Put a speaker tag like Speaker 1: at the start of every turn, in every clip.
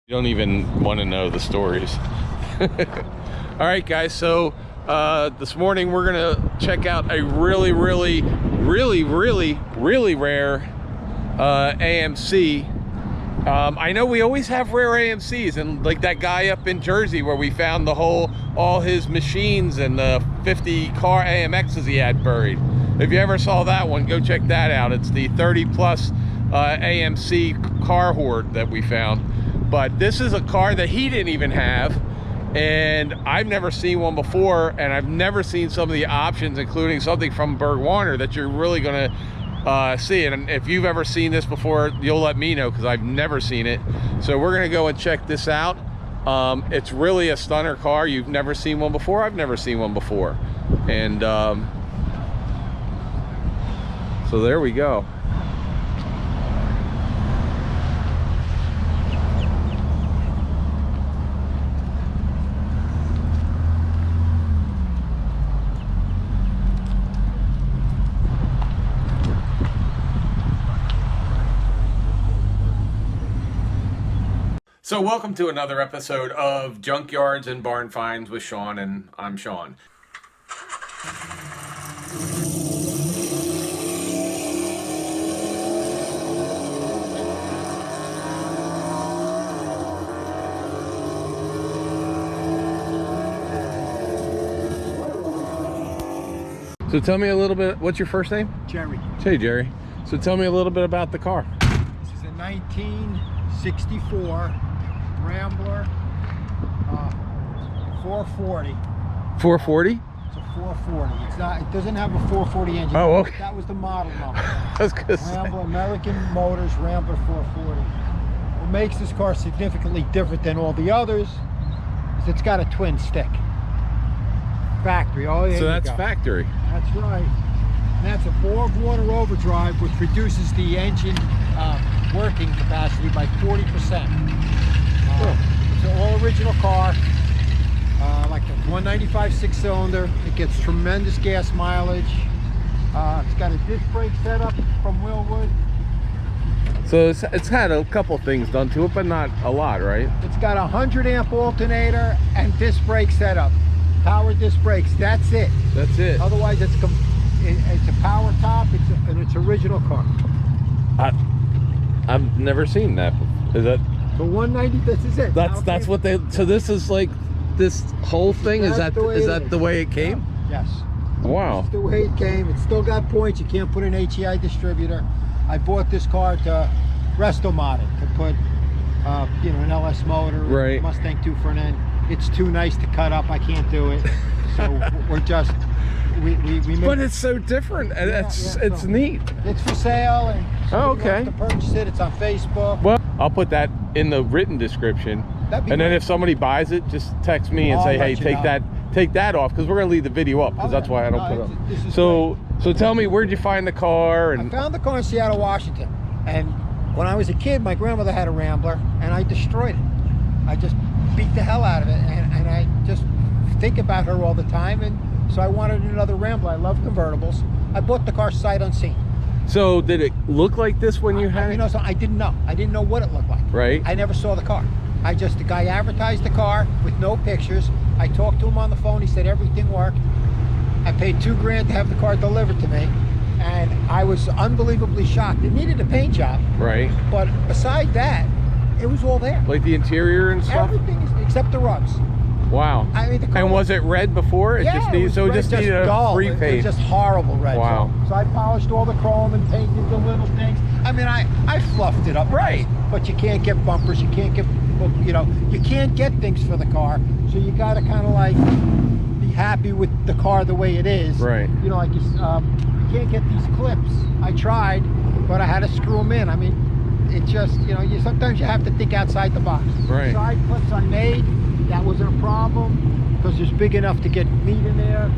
Speaker 1: You don't even want to know the stories. All right, guys, so this morning we're gonna check out a really rare AMC. I know we always have rare AMCs, and like that guy up in Jersey where we found all his machines and the 50 car AMXs he had buried. If you ever saw that one, go check that out. It's the 30 plus AMC car hoard that we found. But this is a car that he didn't even have, and I've never seen one before, and I've never seen some of the options, including something from Berg Warner that you're really gonna see. And if you've ever seen this before, you'll let me know, because I've never seen it. So we're gonna go and check this out. It's really a stunner car. You've never seen one before. I've never seen one before. And so there we go. So welcome to another episode of Junkyards and Barn Finds with Sean, and I'm Sean. So tell me a little bit, what's your first name?
Speaker 2: Jerry.
Speaker 1: Hey, Jerry. So tell me a little bit about the car.
Speaker 2: This is a 1964 Rambler 440.
Speaker 1: 440?
Speaker 2: It's a 440. It's not. It doesn't have a 440 engine.
Speaker 1: Oh, okay.
Speaker 2: That was the model number.
Speaker 1: I was gonna say.
Speaker 2: Rambler, American Motors Rambler 440. What makes this car significantly different than all the others is it's got a twin stick. Factory. Oh yeah.
Speaker 1: So that's factory.
Speaker 2: That's right. And that's a Borg Warner overdrive, which reduces the engine working capacity by 40%. It's an all original car, like a 195 6-cylinder. It gets tremendous gas mileage. It's got a disc brake setup from Willwood.
Speaker 1: So it's had a couple things done to it, but not a lot, right?
Speaker 2: It's got a 100 amp alternator and disc brake setup. Power disc brakes, that's it.
Speaker 1: That's it.
Speaker 2: Otherwise it's a power top, and it's original car.
Speaker 1: I've never seen that. Is that
Speaker 2: For 190, this is it.
Speaker 1: that's what they, so this is like this whole thing, is that the way it came?
Speaker 2: Yes.
Speaker 1: Wow.
Speaker 2: That's the way it came. It's still got points. You can't put an HEI distributor. I bought this car to resto-mod it, to put you know, an LS motor,
Speaker 1: right,
Speaker 2: Mustang 2 front end. It's too nice to cut up. I can't do it. So we're just we made,
Speaker 1: but it's so different, and it's neat.
Speaker 2: It's for sale, and
Speaker 1: okay,
Speaker 2: wants to purchase it. It's on Facebook.
Speaker 1: Well, I'll put that in the written description, and then if somebody buys it, just text me and say, hey, take that off, because we're gonna leave the video up, because that's why I don't put it up. So tell me, where'd you find the car? And
Speaker 2: I found the car in Seattle, Washington, and when I was a kid, my grandmother had a Rambler, and I destroyed it. I just beat the hell out of it, and I just think about her all the time, and so I wanted another Rambler. I love convertibles. I bought the car sight unseen.
Speaker 1: So did it look like this when you had it?
Speaker 2: You know, so I didn't know. I didn't know what it looked like.
Speaker 1: Right.
Speaker 2: I never saw the car. The guy advertised the car with no pictures. I talked to him on the phone. He said everything worked. I paid $2 grand to have the car delivered to me, and I was unbelievably shocked. It needed a paint job.
Speaker 1: Right.
Speaker 2: But beside that, it was all there.
Speaker 1: Like the interior and stuff?
Speaker 2: Everything except the rugs.
Speaker 1: Wow.
Speaker 2: I mean, the car,
Speaker 1: and was it red before? It just needed, so it just needed a repaint.
Speaker 2: It was just horrible red.
Speaker 1: Wow.
Speaker 2: So I polished all the chrome and painted the little things. I mean, I fluffed it up.
Speaker 1: Right.
Speaker 2: But you can't get bumpers. You can't get, you know, you can't get things for the car. So you got to kind of like be happy with the car the way it is.
Speaker 1: Right.
Speaker 2: You know, like you can't get these clips. I tried, but I had to screw them in. I mean, it just, you know, sometimes you have to think outside the box.
Speaker 1: Right.
Speaker 2: Side clips I made. That wasn't a problem, because it's big enough to get meat in there.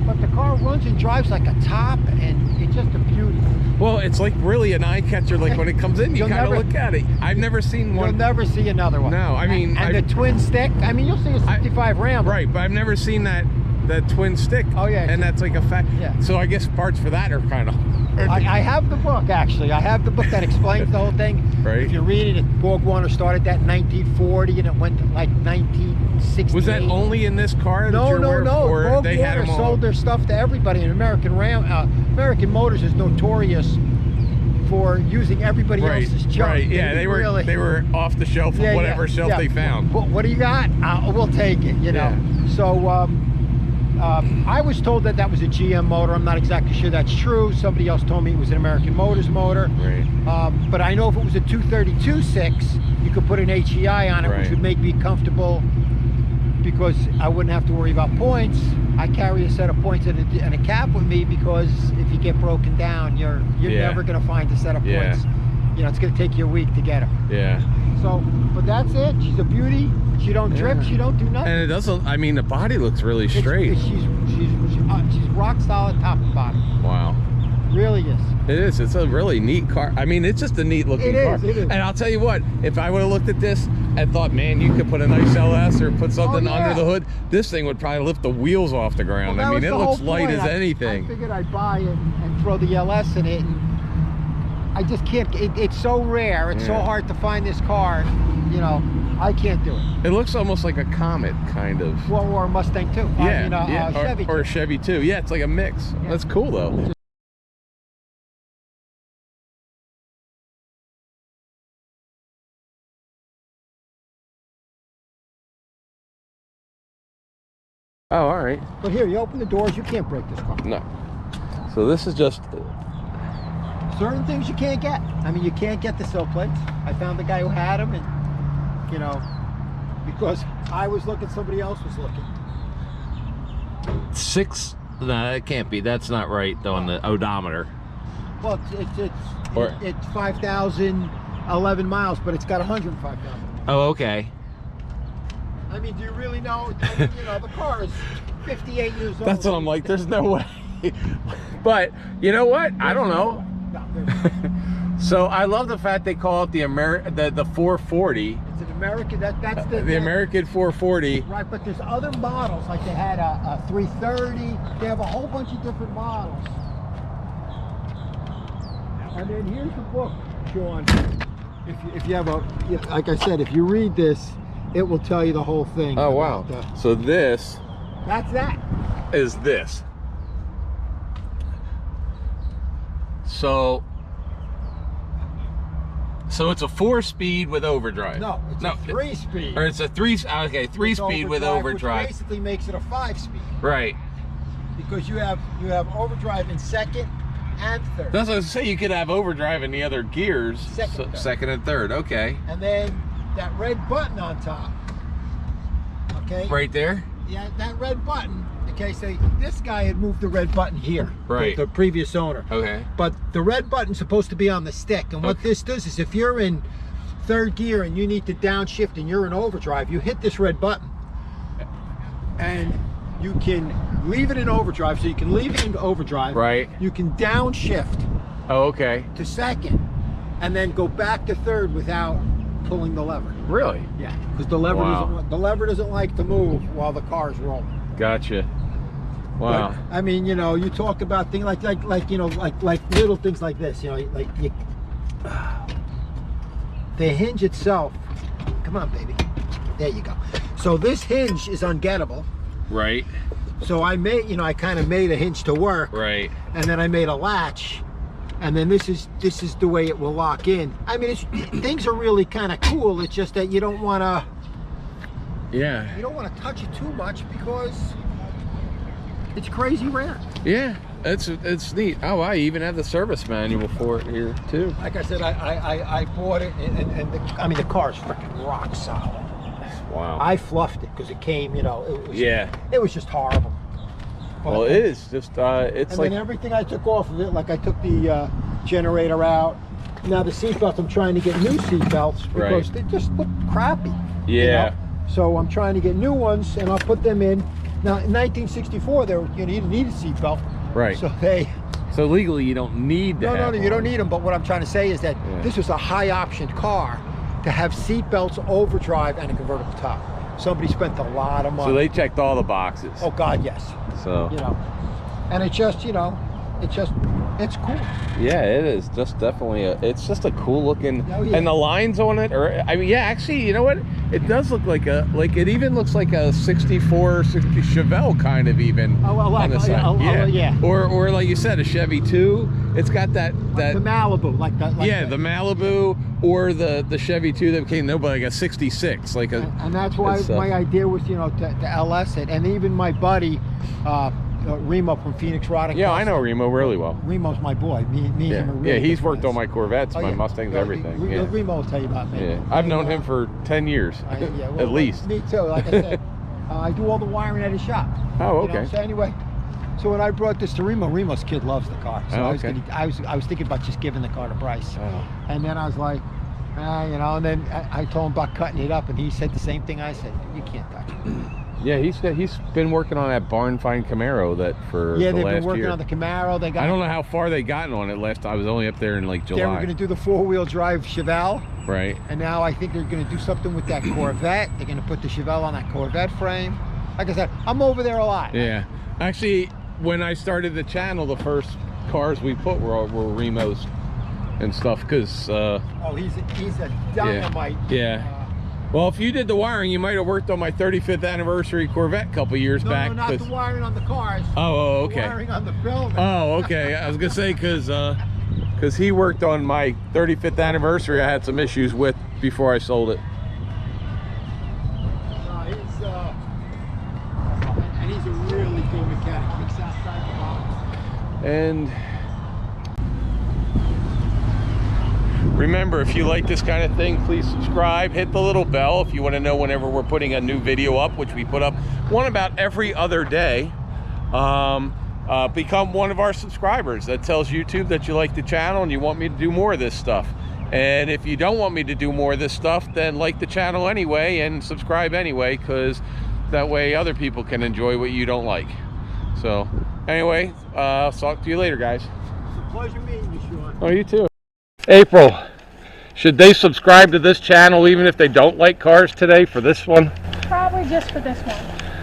Speaker 2: But the car runs and drives like a top, and it's just a beauty.
Speaker 1: Well, it's like really an eye catcher. Like when it comes in, you kind of look at it. I've never seen one.
Speaker 2: You'll never see another one.
Speaker 1: No, I mean,
Speaker 2: and the twin stick. I mean, you'll see a 65 Rambler.
Speaker 1: Right, but I've never seen that twin stick.
Speaker 2: Oh yeah.
Speaker 1: And that's like a fact.
Speaker 2: Yeah.
Speaker 1: So I guess parts for that are kind of
Speaker 2: I have the book, actually. I have the book that explains the whole thing.
Speaker 1: Right.
Speaker 2: If you read it, Borg Warner started that in 1940 and it went to like 1960.
Speaker 1: Was that only in this car?
Speaker 2: No.
Speaker 1: Or
Speaker 2: Borg
Speaker 1: they had
Speaker 2: Warner
Speaker 1: them all?
Speaker 2: sold their stuff to everybody. And American Motors is notorious for using everybody else's junk.
Speaker 1: Right, yeah, they were off the shelf of whatever shelf they found.
Speaker 2: What do you got? We'll take it, you know.
Speaker 1: Yeah.
Speaker 2: So I was told that that was a GM motor. I'm not exactly sure that's true. Somebody else told me it was an American Motors motor.
Speaker 1: Right.
Speaker 2: But I know if it was a 232.6, you could put an HEI on it, which would make me comfortable because I wouldn't have to worry about points. I carry a set of points and a cap with me because if you get broken down, you're never going to find a set of points. You know, it's going to take you a week to get them.
Speaker 1: Yeah.
Speaker 2: So, but that's it. She's a beauty. She don't drip. She don't do nothing.
Speaker 1: And it doesn't. I mean, the body looks really straight.
Speaker 2: She's rock solid top and bottom.
Speaker 1: Wow.
Speaker 2: Really is.
Speaker 1: It is. It's a really neat car. I mean, it's just a neat looking car.
Speaker 2: It is.
Speaker 1: And I'll tell you what, if I would have looked at this and thought, man, you could put a nice LS or put something under the hood, this thing would probably lift the wheels off the ground.
Speaker 2: Well,
Speaker 1: I mean, it looks light as
Speaker 2: I
Speaker 1: anything.
Speaker 2: figured I'd buy it and throw the LS in it. And I just can't. It's so rare. It's so hard to find this car. You know, I can't do it.
Speaker 1: It looks almost like a Comet, kind of.
Speaker 2: Well, or a Mustang too.
Speaker 1: Yeah,
Speaker 2: I mean, Chevy
Speaker 1: or a Chevy too. Yeah, it's like a mix.
Speaker 2: Yeah.
Speaker 1: That's cool though. Oh, all right.
Speaker 2: But here, you open the doors, you can't break this car.
Speaker 1: No. So this is just
Speaker 2: certain things you can't get. I mean, you can't get the sill plates. I found the guy who had them, and you know, because I was looking, somebody else was looking.
Speaker 1: 6. No, it can't be. That's not right though on the odometer.
Speaker 2: Well, it's 5,011 miles, but it's got 105,000.
Speaker 1: Oh, okay.
Speaker 2: I mean, do you really know? I mean, you know, the car is 58 years old.
Speaker 1: That's what I'm like. There's no way. But you know what? I don't know. So I love the fact they call it the 440.
Speaker 2: It's an American. That's
Speaker 1: the American 440.
Speaker 2: Right, but there's other models. Like they had a 330. They have a whole bunch of different models. And then here's the book, Sean. If you have like I said, if you read this, it will tell you the whole thing.
Speaker 1: Oh wow! So this.
Speaker 2: That's that.
Speaker 1: Is this. So it's a 4-speed with overdrive.
Speaker 2: No, it's a 3-speed.
Speaker 1: Or it's a 3-speed with overdrive.
Speaker 2: Which basically makes it a 5-speed.
Speaker 1: Right.
Speaker 2: Because you have overdrive in second and third.
Speaker 1: That's what I was saying. You could have overdrive in the other gears.
Speaker 2: Second
Speaker 1: and third. Okay.
Speaker 2: And then that red button on top. Okay.
Speaker 1: Right there.
Speaker 2: Yeah, that red button. Okay, so this guy had moved the red button here.
Speaker 1: Right.
Speaker 2: The previous owner.
Speaker 1: Okay.
Speaker 2: But the red button's supposed to be on the stick. And what this does is if you're in third gear and you need to downshift and you're in overdrive, you hit this red button. And you can leave it in overdrive. So you can leave it in overdrive.
Speaker 1: Right.
Speaker 2: You can downshift.
Speaker 1: Oh, okay.
Speaker 2: To second. And then go back to third without pulling the lever.
Speaker 1: Really?
Speaker 2: Yeah. Because the lever doesn't like to move while the car is rolling. Gotcha.
Speaker 1: Wow.
Speaker 2: But, I mean, you know, you talk about things like you know, like little things like this, you know, the hinge itself. Come on, baby. There you go. So this hinge is ungettable.
Speaker 1: Right.
Speaker 2: So I kind of made a hinge to work.
Speaker 1: Right.
Speaker 2: And then I made a latch, and then this is the way it will lock in. I mean, things are really kind of cool. It's just that you don't want to.
Speaker 1: Yeah.
Speaker 2: You don't want to touch it too much because it's crazy rare.
Speaker 1: Yeah, it's neat. Oh, I even have the service manual for it here too.
Speaker 2: Like I said, I bought it, and I mean the car's freaking rock solid.
Speaker 1: Wow.
Speaker 2: I fluffed it because it came, you know. It was just horrible. But,
Speaker 1: well, it is just it's
Speaker 2: and
Speaker 1: like.
Speaker 2: then everything I took off of it, like I took the generator out. Now the seatbelts, I'm trying to get new seatbelts because they just look crappy.
Speaker 1: Yeah.
Speaker 2: You know? So I'm trying to get new ones, and I'll put them in. Now, in 1964, you didn't need a seatbelt.
Speaker 1: Right.
Speaker 2: So
Speaker 1: legally, you don't need to have
Speaker 2: you don't need them. But what I'm trying to say is that this was a high-optioned car to have seatbelts, overdrive, and a convertible top. Somebody spent a lot of money.
Speaker 1: So they checked all the boxes.
Speaker 2: Oh God, yes.
Speaker 1: So
Speaker 2: you know, and it just, you know, it's cool.
Speaker 1: Yeah, it is just definitely it's just a cool looking,
Speaker 2: Oh, yeah.
Speaker 1: and the lines on it, or I mean, yeah, actually, you know what? It does look like it even looks like a 64, 60 Chevelle kind of even on the side.
Speaker 2: Yeah.
Speaker 1: Or like you said, a Chevy 2. It's got that
Speaker 2: the Malibu,
Speaker 1: the Malibu, or the Chevy 2 that became like a 66, like a.
Speaker 2: And that's why my idea was, you know, to LS it, and even my buddy. Remo from Phoenix Rod.
Speaker 1: Yeah, I know Remo really well.
Speaker 2: Remo's my boy. Me and him are really
Speaker 1: yeah, he's
Speaker 2: good
Speaker 1: worked
Speaker 2: friends.
Speaker 1: on my Corvettes, my Mustangs, everything.
Speaker 2: Remo will tell you about me.
Speaker 1: Yeah, I've known him for 10 years, at least.
Speaker 2: Me too. Like I said, I do all the wiring at his shop.
Speaker 1: Oh, okay.
Speaker 2: You know? So anyway, so when I brought this to Remo, Remo's kid loves the car. So I was thinking about just giving the car to Bryce.
Speaker 1: Oh.
Speaker 2: And then I was like, you know, and then I told him about cutting it up, and he said the same thing I said. You can't touch it.
Speaker 1: Yeah, he's been working on that barn find Camaro for the last year.
Speaker 2: Yeah, they've been working on the Camaro. They got.
Speaker 1: I don't know how far they gotten on it last. I was only up there in like July.
Speaker 2: They were going to do the 4-wheel drive Chevelle.
Speaker 1: Right.
Speaker 2: And now I think they're going to do something with that Corvette. They're going to put the Chevelle on that Corvette frame. Like I said, I'm over there a lot.
Speaker 1: Yeah. Actually, when I started the channel, the first cars we put were Remo's and stuff, because.
Speaker 2: Oh, he's a dynamite.
Speaker 1: Yeah. Well, if you did the wiring, you might have worked on my 35th anniversary Corvette a couple years back.
Speaker 2: No, not the wiring on the cars.
Speaker 1: Oh, okay.
Speaker 2: The wiring on the building.
Speaker 1: Oh, okay. I was gonna say because he worked on my 35th anniversary. I had some issues with before I sold it.
Speaker 2: And he's a really good mechanic. Kicks outside the box.
Speaker 1: And remember, if you like this kind of thing, please subscribe, hit the little bell if you want to know whenever we're putting a new video up, which we put up one about every other day. Become one of our subscribers. That tells YouTube that you like the channel and you want me to do more of this stuff. And if you don't want me to do more of this stuff, then like the channel anyway and subscribe anyway, because that way other people can enjoy what you don't like. So anyway, I'll talk to you later, guys.
Speaker 2: It's a pleasure meeting you, Sean.
Speaker 1: Oh, you too. April, should they subscribe to this channel even if they don't like cars today for this one?
Speaker 3: Probably just for this one.